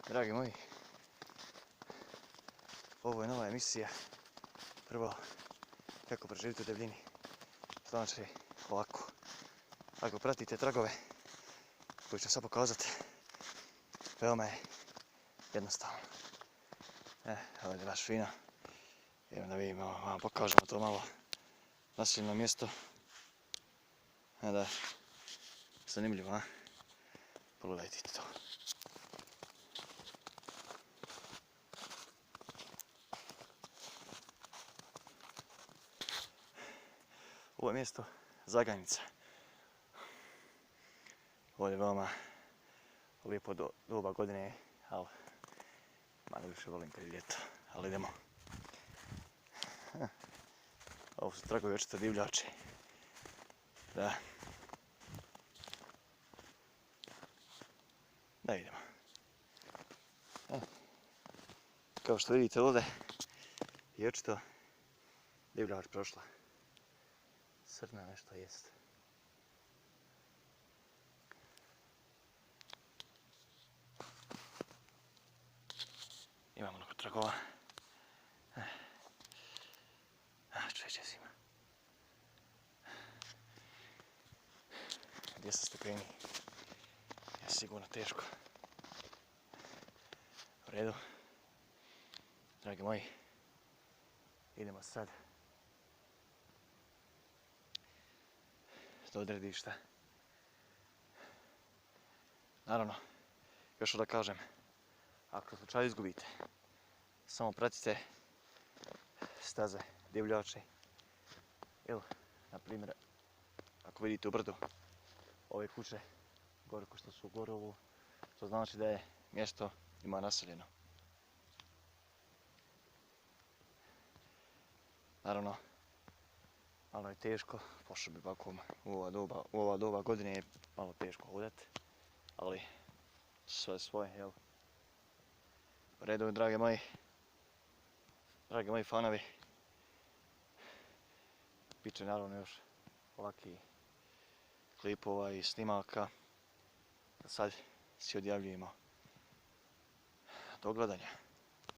Dragi moji, ovo je nova emisija. Prvo, kako preživjeti u debljini. Znači, ovako. Ako pratite tragove koji ću sad pokazati, veoma je jednostavno. Ovdje je baš fino. Evo da vidimo, vam pokažemo to malo naseljeno mjesto. Da je zanimljivo, a? Pogledajte to. Ovo je mjesto Zagajnica. Ovdje je veoma lijepo doba godine, ali malo više volim kad je ljeto, ali idemo. Ovo su tragovi očito divljači. Da. Da idemo. Kao što vidite ovdje je očito divljač prošla. Srna nešto jest. Imamo mnogo tragova. Čeće zima. 200 stepeni. Je sigurno teško. U redu. Dragi moji, idemo sad do odredišta. Naravno, još da kažem, ako u slučaju izgubite, samo pratite staze divljače. Ili, na primjer, ako vidite u brdu ove kuće, gore ko što su gore ovo, to znači da je mjesto ima naseljeno. Naravno, malo je teško, pošto bi ovako u ova doba godine je malo teško hodati, ali sve svoje, jel? U redu, dragi moji fanovi. Biće naravno još ovakvih klipova i snimaka. Sad si odjavljujemo. Do gledanja.